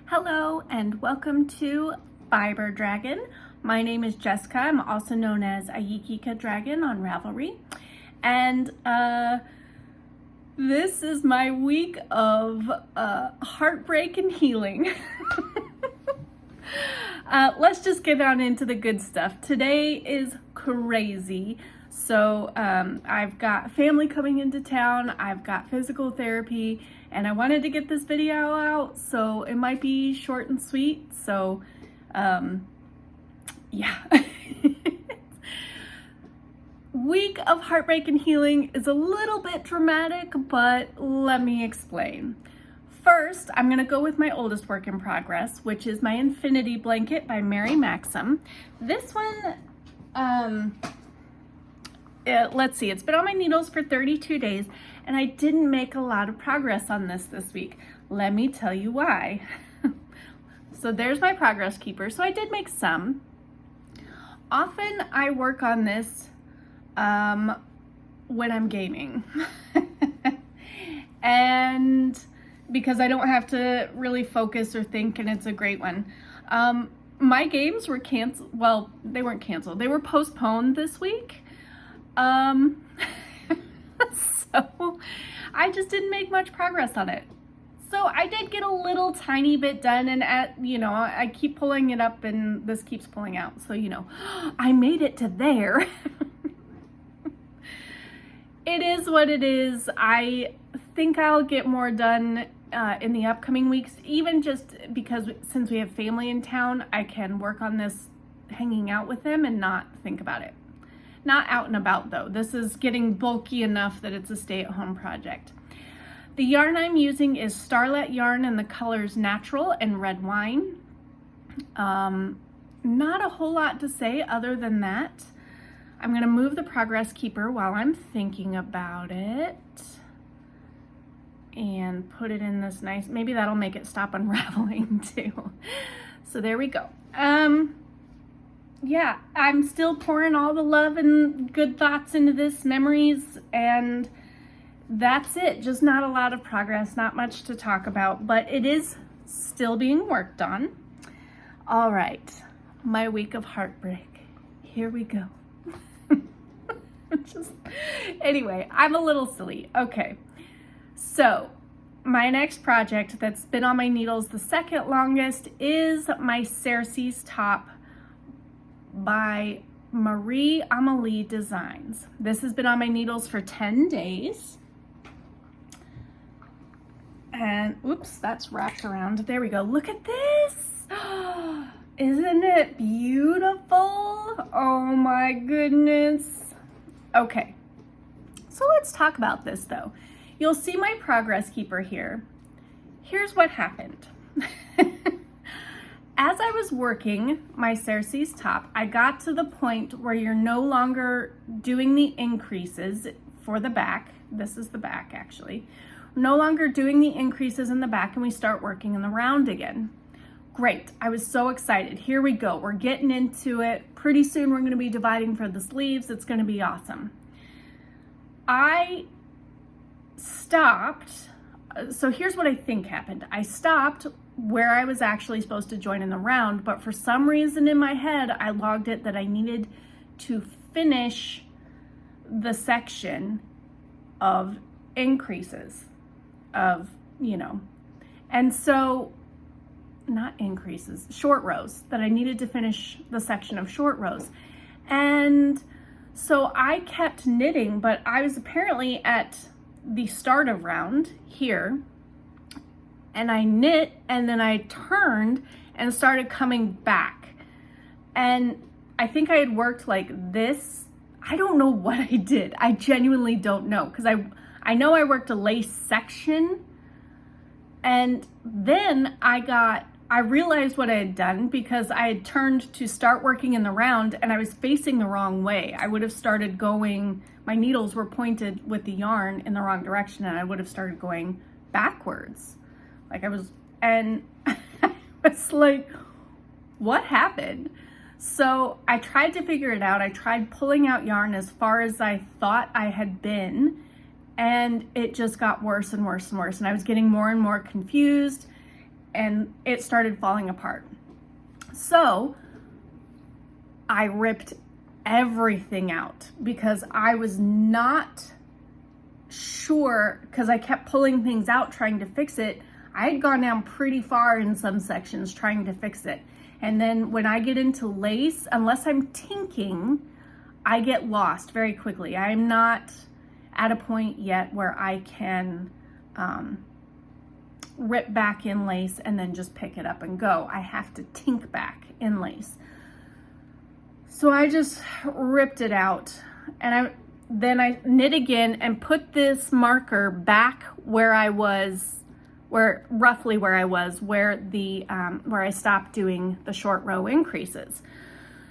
Hello and welcome to Fiber Dragon. My name is Jessica. I'm also known as Ayikika Dragon on Ravelry. And this is my week of heartbreak and healing. Let's just get on into the good stuff. Today is crazy. So I've got family coming into town, I've got physical therapy, and I wanted to get this video out, so it might be short and sweet. So yeah. Week of heartbreak and healing is a little bit dramatic, but let me explain. First, I'm going to go with my oldest work in progress, which is my Infinity Blanket by Mary Maxim. This one, let's see, it's been on my needles for 32 days, and I didn't make a lot of progress on this week. Let me tell you why. So there's my progress keeper. So I did make some. Often I work on this when I'm gaming. And because I don't have to really focus or think, and it's a great one. My games were canceled. Well, they weren't canceled. They were postponed this week. So I just didn't make much progress on it. So I did get a little tiny bit done, and I keep pulling it up and this keeps pulling out. So, I made it to there. It is what it is. I think I'll get more done in the upcoming weeks, even just because since we have family in town, I can work on this hanging out with them and not think about it. Not out and about though. This is getting bulky enough that it's a stay-at-home project. The yarn I'm using is Starlet yarn and the colors Natural and Red Wine. Not a whole lot to say other than that. I'm going to move the progress keeper while I'm thinking about it and put it in this nice, maybe that'll make it stop unraveling too. So there we go. Yeah, I'm still pouring all the love and good thoughts into this, memories, and that's it. Just not a lot of progress, not much to talk about, but it is still being worked on. All right, my week of heartbreak. Here we go. Anyway, I'm a little silly. Okay, so my next project that's been on my needles the second longest is my Cersei's top by Marie Amélie Designs. This has been on my needles for 10 days. And oops, that's wrapped around. There we go. Look at this. Isn't it beautiful? Oh my goodness. Okay, so let's talk about this though. You'll see my progress keeper here. Here's what happened. As I was working my Cersei's top, I got to the point where you're no longer doing the increases for the back. This is the back actually. No longer doing the increases in the back, and we start working in the round again. Great, I was so excited. Here we go, we're getting into it. Pretty soon we're gonna be dividing for the sleeves. It's gonna be awesome. I stopped, so here's what I think happened. I stopped where I was actually supposed to join in the round, but for some reason in my head, I logged it that I needed to finish the section of increases of, and so, not increases, short rows, that I needed to finish the section of short rows. And so I kept knitting, but I was apparently at the start of round here, and I knit, and then I turned and started coming back. And I think I had worked like this. I don't know what I did. I genuinely don't know, because I know I worked a lace section, and then I realized what I had done because I had turned to start working in the round and I was facing the wrong way. I would have started going, my needles were pointed with the yarn in the wrong direction, and I would have started going backwards. And I was like, what happened? So I tried to figure it out. I tried pulling out yarn as far as I thought I had been, and it just got worse and worse and worse. And I was getting more and more confused. and it started falling apart. So I ripped everything out because I was not sure, because I kept pulling things out trying to fix it. I had gone down pretty far in some sections trying to fix it. And then when I get into lace, unless I'm tinking, I get lost very quickly. I'm not at a point yet where I can rip back in lace and then just pick it up and go. I have to tink back in lace. So I just ripped it out, and then I knit again and put this marker back where I was, roughly where I was, where I stopped doing the short row increases.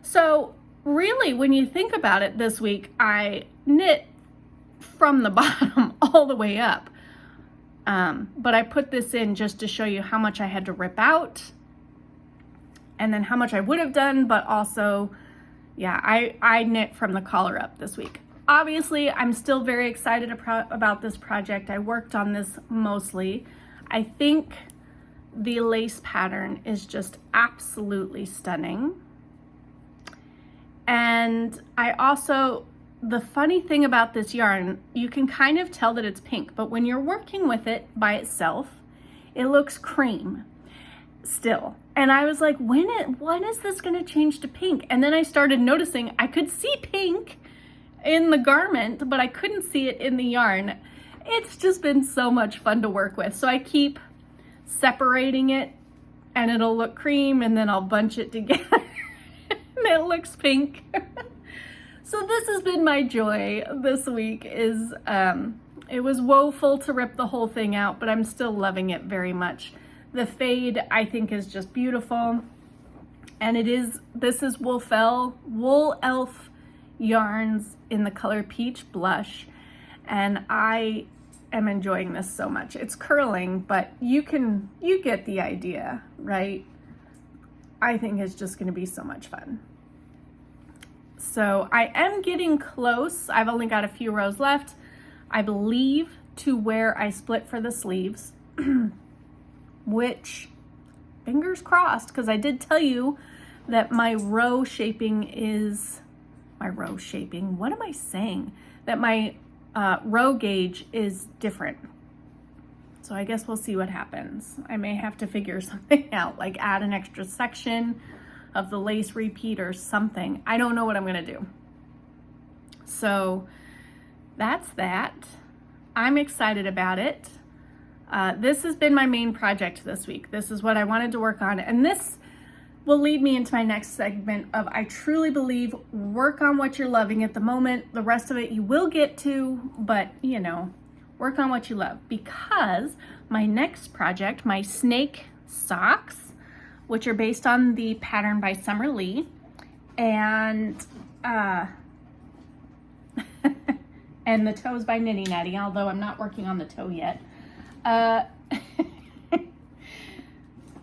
So really, when you think about it, this week I knit from the bottom all the way up. But I put this in just to show you how much I had to rip out and then how much I would have done, but also, yeah, I knit from the collar up this week. Obviously, I'm still very excited about this project. I worked on this mostly. I think the lace pattern is just absolutely stunning. And I also, the funny thing about this yarn, you can kind of tell that it's pink, but when you're working with it by itself, it looks cream still. And I was like, when is this gonna change to pink? And then I started noticing I could see pink in the garment, but I couldn't see it in the yarn. It's just been so much fun to work with. So I keep separating it and it'll look cream, and then I'll bunch it together and it looks pink. So this has been my joy this week. It was woeful to rip the whole thing out, but I'm still loving it very much. The fade, I think, is just beautiful. And this is Wool Elf yarns in the color Peach Blush. And I am enjoying this so much. It's curling, but you get the idea, right? I think it's just gonna be so much fun. So I am getting close. I've only got a few rows left, I believe, to where I split for the sleeves, which, fingers crossed, because I did tell you that my row shaping, what am I saying? That my row gauge is different. So I guess we'll see what happens. I may have to figure something out, like add an extra section of the lace repeat or something. I don't know what I'm gonna do. So that's that. I'm excited about it. This has been my main project this week. This is what I wanted to work on. And this will lead me into my next segment of, I truly believe, work on what you're loving at the moment. The rest of it you will get to, but you know, work on what you love. Because my next project, my snake socks, which are based on the pattern by Summer Lee, and and the toes by Nitty Natty, although I'm not working on the toe yet.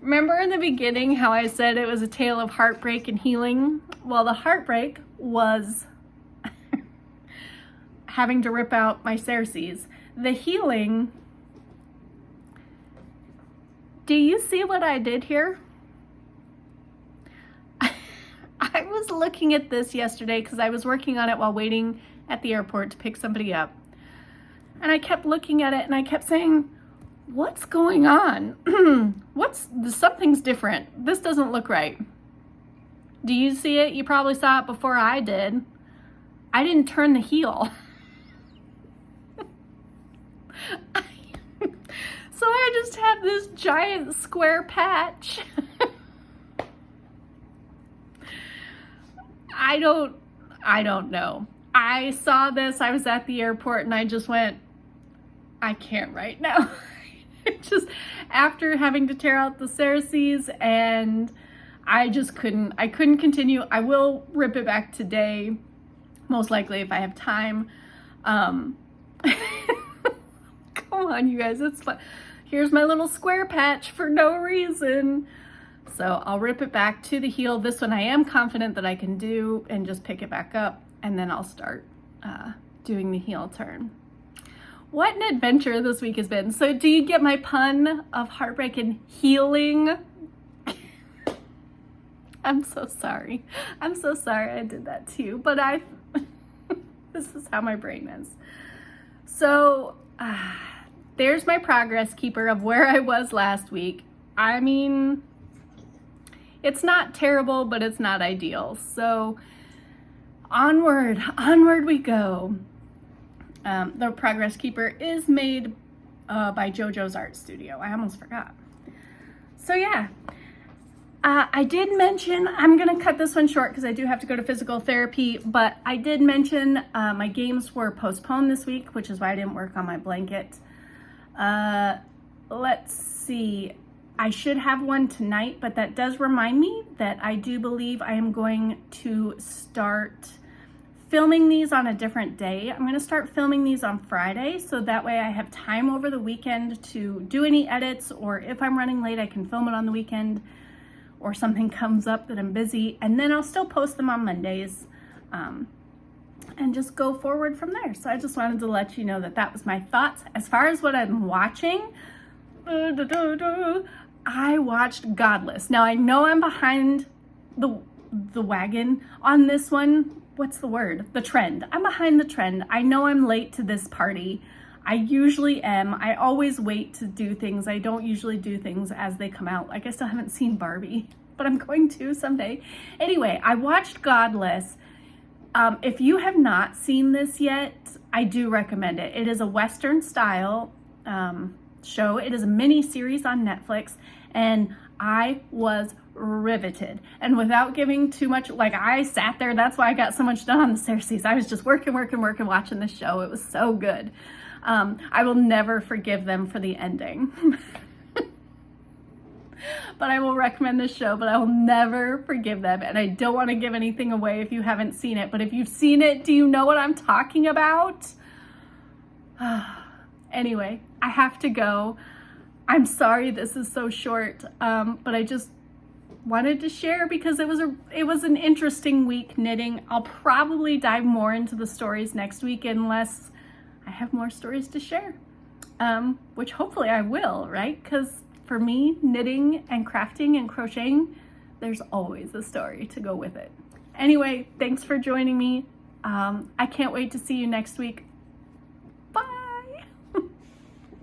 Remember in the beginning how I said it was a tale of heartbreak and healing? Well, the heartbreak was having to rip out my Cersei's. The healing, do you see what I did here? I was looking at this yesterday because I was working on it while waiting at the airport to pick somebody up. And I kept looking at it and I kept saying, what's going on? Something's different. This doesn't look right. Do you see it? You probably saw it before I did. I didn't turn the heel. So I just have this giant square patch. I don't know. I saw this, I was at the airport, and I just went, I can't right now. Just after having to tear out the Cersei's, and I couldn't continue. I will rip it back today, most likely if I have time. Come on, you guys, it's fun. Here's my little square patch for no reason. So I'll rip it back to the heel. This one I am confident that I can do, and just pick it back up, and then I'll start doing the heel turn. What an adventure this week has been. So do you get my pun of heartbreak and healing? I'm so sorry. I'm so sorry I did that to you, but this is how my brain is. So there's my progress keeper of where I was last week. I mean, it's not terrible, but it's not ideal. So onward we go. The progress keeper is made by JoJo's Art Studio. I almost forgot. So yeah, I did mention, I'm gonna cut this one short because I do have to go to physical therapy, but I did mention my games were postponed this week, which is why I didn't work on my blanket. Let's see. I should have one tonight, but that does remind me that I do believe I am going to start filming these on a different day. I'm going to start filming these on Friday, so that way I have time over the weekend to do any edits, or if I'm running late, I can film it on the weekend, or something comes up that I'm busy, and then I'll still post them on Mondays, and just go forward from there. So I just wanted to let you know that that was my thoughts. As far as what I'm watching, I watched Godless. Now I know I'm behind the wagon on this one. What's the word? The trend. I'm behind the trend. I know I'm late to this party. I usually am. I always wait to do things. I don't usually do things as they come out. Like I still haven't seen Barbie, but I'm going to someday. Anyway, I watched Godless. If you have not seen this yet, I do recommend it. It is a Western style show. It is a mini series on Netflix, and I was riveted. And without giving too much, like I sat there, that's why I got so much done on the Cersei's. I was just working, watching this show. It was so good. I will never forgive them for the ending. But I will recommend this show, but I will never forgive them. And I don't want to give anything away if you haven't seen it. But if you've seen it, do you know what I'm talking about? Anyway, I have to go. I'm sorry this is so short, but I just wanted to share because it was an interesting week knitting. I'll probably dive more into the stories next week unless I have more stories to share, which hopefully I will, right? Because for me, knitting and crafting and crocheting, there's always a story to go with it. Anyway, thanks for joining me. I can't wait to see you next week.